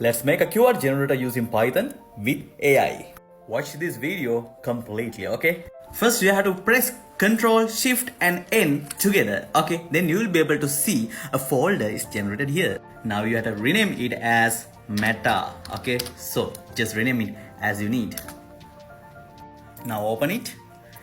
Let's make a QR generator using Python with AI. Watch this video completely, okay? First you have to press Ctrl, Shift and N together, okay? Then you will be able to see a folder is generated here. Now you have to rename it as Meta, okay? So just rename it as you need. Now open it.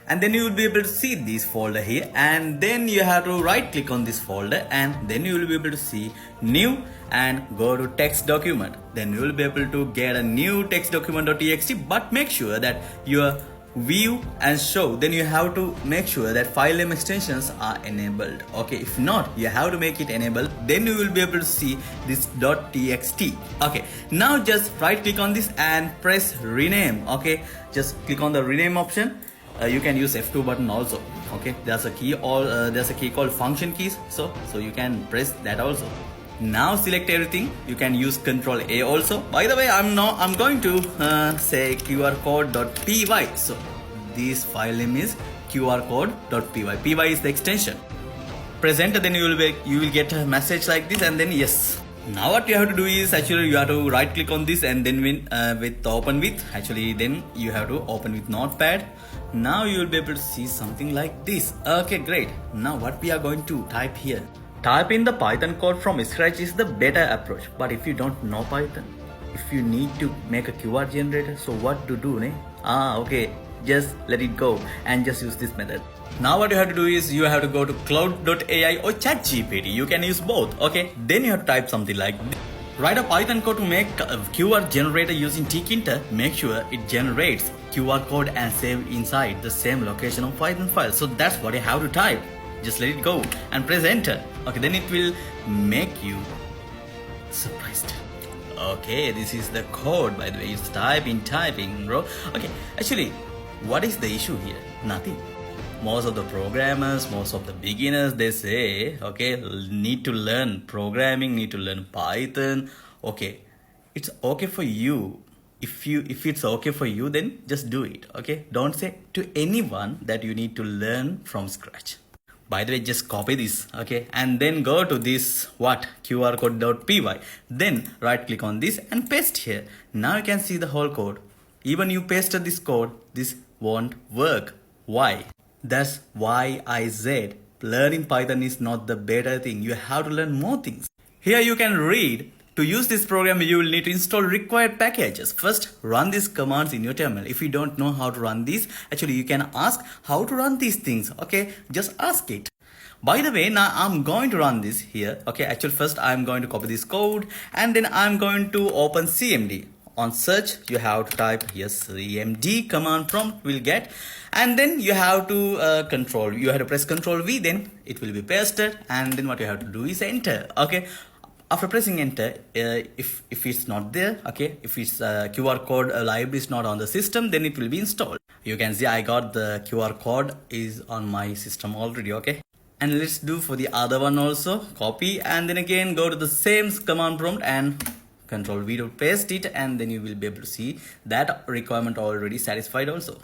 And then you will be able to see this folder here, and then you have to right click on this folder, and then you will be able to see new and go to text document. Then you will be able to get a new text document.txt, but make sure that your view and show, then you have to make sure that file name extensions are enabled, okay? If not, you have to make it enabled, then you will be able to see this .txt. Okay, now just right click on this and press rename, okay? Just click on the rename option. You can use F2 button also, okay? There's a key there's a key called function keys, so you can press that also. Now select everything. You can use Control A also. By the way, I'm going to say QR code.py. So this file name is QR code.py. py is the extension. Press enter, then you will get a message like this, and then yes. Now what you have to do is actually you have to right click on this, and then with open with, actually then you have to open with notepad. Now you will be able to see something like this. Okay, great. Now what we are going to type here. Type in the Python code from scratch is the better approach. But if you don't know Python, if you need to make a QR generator, so what to do, ne? Okay, just let it go and just use this method. Now what you have to do is you have to go to cloud.ai or ChatGPT. You can use both, okay? Then you have to type something like this. Write a Python code to make a QR generator using tkinter. Make sure it generates QR code and save inside the same location of Python file. So that's what you have to type. Just let it go and press enter. Okay, then it will make you surprised. Okay, this is the code, by the way. It's typing, bro. Okay, actually, what is the issue here? Nothing. Most of the programmers, most of the beginners, they say, okay, need to learn programming, need to learn Python. Okay, it's okay for you. If it's okay for you, then just do it, okay? Don't say to anyone that you need to learn from scratch. By the way, just copy this, okay? And then go to this, QR code.py. Then right click on this and paste here. Now you can see the whole code. Even you pasted this code, this won't work. Why? That's why I said learning Python is not the better thing. You have to learn more things. Here you can read. To use this program, you will need to install required packages. First, run these commands in your terminal. If you don't know how to run these, actually you can ask how to run these things, okay? Just ask it. By the way, now I'm going to run this here, okay? Actually, first I'm going to copy this code, and then I'm going to open CMD. On search, you have to type yes, CMD command prompt will get, and then you have to press Ctrl V, then it will be pasted, and then what you have to do is enter, okay? After pressing enter, if it's not there, okay, if it's QR code library is not on the system, then it will be installed. You can see I got the QR code is on my system already, okay. And let's do for the other one also. Copy, and then again go to the same command prompt and Control V to paste it, and then you will be able to see that requirement already satisfied also.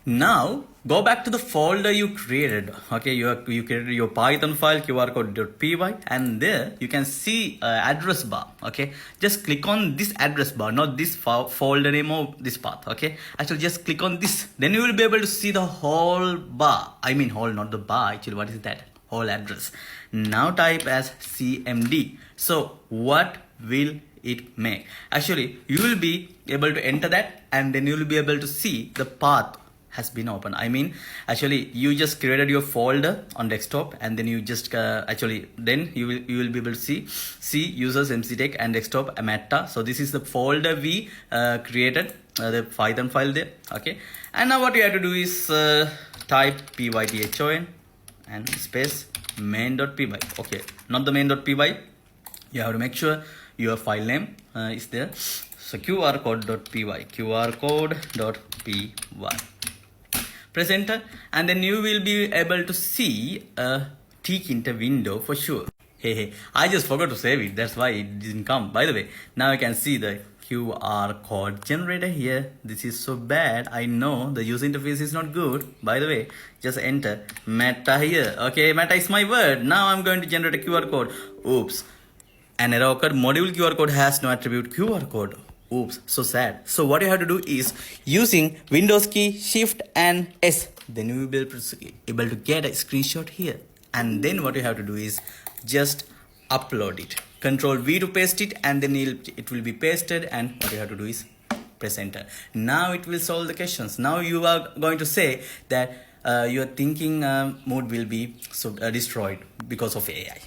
Now go back to the folder you created, okay? You created your Python file QR code.py, and there you can see address bar, okay? Just click on this address bar, not this folder name or this path, okay? Actually just click on this, then you will be able to see the whole bar. I mean whole, not the bar, actually. What is that? Whole address. Now type as CMD. So what will it make? Actually you will be able to enter that, and then you will be able to see the path has been opened. I mean, actually you just created your folder on desktop, and then you just then you will be able to see users mctech and desktop meta. So this is the folder we created, the Python file there, okay? And now what you have to do is type python and space main.py, okay? Not the main.py. You have to make sure your file name is there. So QR code.py. Press enter, and then you will be able to see a tkinter window for sure. Hey, I just forgot to save it. That's why it didn't come. By the way, now you can see the QR code generator here. This is so bad. I know the user interface is not good. By the way, just enter Meta here. Okay, Meta is my word. Now I'm going to generate a QR code. Oops. An error occurred. Module QR code has no attribute QR code. Oops, so sad. So what you have to do is using Windows key, Shift and S. Then you will be able to get a screenshot here. And then what you have to do is just upload it. Control V to paste it, and then it will be pasted. And what you have to do is press enter. Now it will solve the questions. Now you are going to say that your thinking mode will be destroyed because of AI.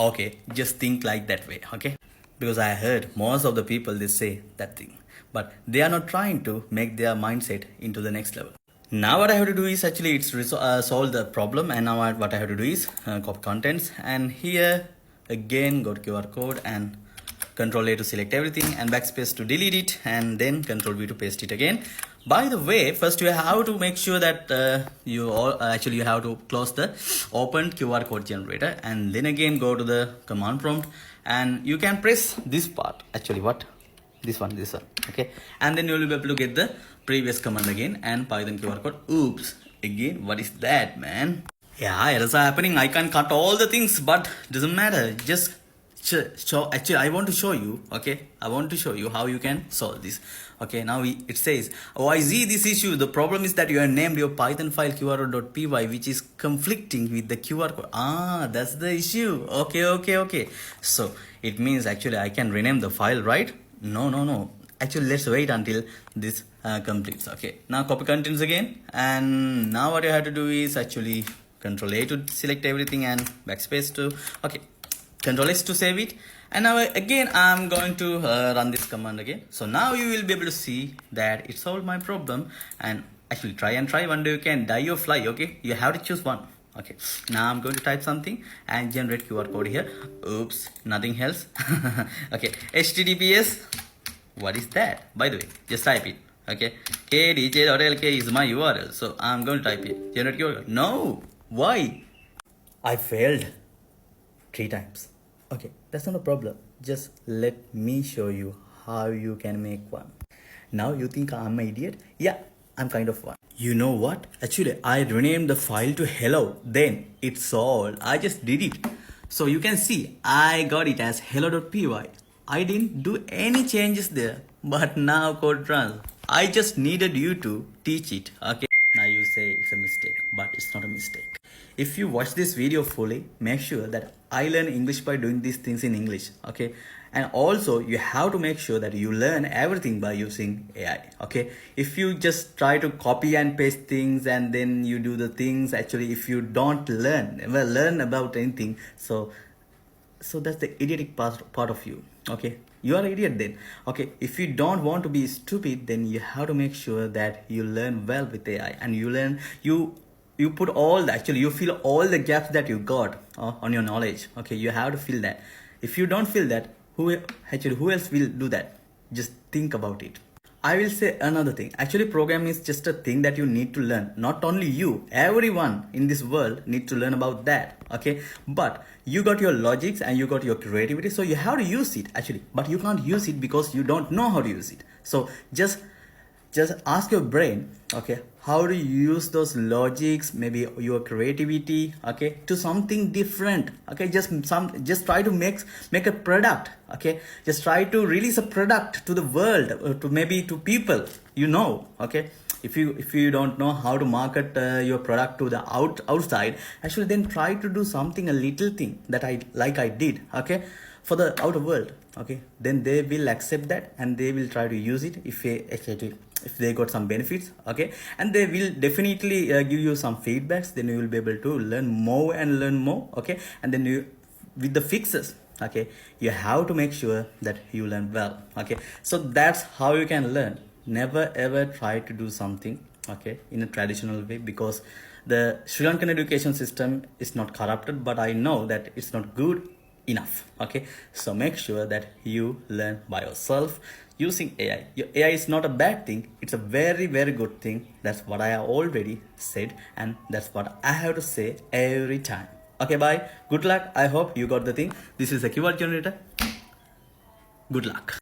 Okay, just think like that way. Okay, because I heard most of the people, they say that thing, but they are not trying to make their mindset into the next level. Now what I have to do is actually solve the problem, and now what I have to do is copy contents, and here again go to QR code and Control A to select everything and backspace to delete it, and then Control V to paste it again. By the way, first you have to make sure that you have to close the open QR code generator, and then again go to the command prompt, and you can press this part, this one, okay, and then you will be able to get the previous command again and Python QR code. Oops, again, what is that, man? Yeah, errors are happening. I can cut all the things, but doesn't matter. Just actually I want to show you, okay, I want to show you how you can solve this. Okay, now it says, oh, I see this issue. The problem is that you have named your Python file qr.py, which is conflicting with the QR code. That's the issue. Okay, so it means actually I can rename the file, right? No, actually let's wait until this completes. Okay, now copy contents again, and now what you have to do is actually Control A to select everything and backspace to, okay, Control S to save it. And now again I'm going to run this command again. So now you will be able to see that it solved my problem. And actually try, one day you can die or fly. Okay, you have to choose one. Okay, now I'm going to type something and generate QR code here. Oops, nothing else. Okay, HTTPS, what is that? By the way, just type it. Okay, kdj.lk is my URL, so I'm going to type it. Generate QR code. No, why? I failed 3 times. Okay, that's not a problem. Just let me show you how you can make one. Now you think I'm an idiot? Yeah, I'm kind of one. You know what? Actually, I renamed the file to hello. Then it's solved. I just did it. So you can see I got it as hello.py. I didn't do any changes there. But now code runs. I just needed you to teach it. Okay. Now you say it's a mistake, but it's not a mistake. If you watch this video fully, make sure that I learn English by doing these things in English, okay? And also you have to make sure that you learn everything by using AI, okay? If you just try to copy and paste things and then you do the things, actually if you don't learn about anything, so that's the idiotic part of you, okay? You are an idiot then. Okay, if you don't want to be stupid, then you have to make sure that you learn well with AI, and you put all the, actually you fill all the gaps that you got on your knowledge. Okay, you have to fill that. If you don't fill that, who else will do that? Just think about it. I will say another thing. Actually, programming is just a thing that you need to learn. Not only you, everyone in this world need to learn about that. Okay, but you got your logics and you got your creativity, so you have to use it actually. But you can't use it because you don't know how to use it. So just ask your brain, okay, how do you use those logics, maybe your creativity, okay, to something different. Okay, just try to make a product. Okay, just try to release a product to the world, to people, you know. Okay, if you don't know how to market your product to the outside, actually then try to do something, a little thing that I did, okay, for the outer world. Okay, then they will accept that and they will try to use it if they got some benefits. Okay, and they will definitely give you some feedbacks. Then you will be able to learn more and learn more. Okay, and then you, with the fixes, okay, you have to make sure that you learn well. Okay, so that's how you can learn. Never ever try to do something, okay, in a traditional way, because the Sri Lankan education system is not corrupted, but I know that it's not good enough. Okay, so make sure that you learn by yourself using AI. Your AI is not a bad thing, it's a very good thing. That's what I have already said, and that's what I have to say every time. Okay, bye, good luck. I hope you got the thing. This is a keyword generator. Good luck.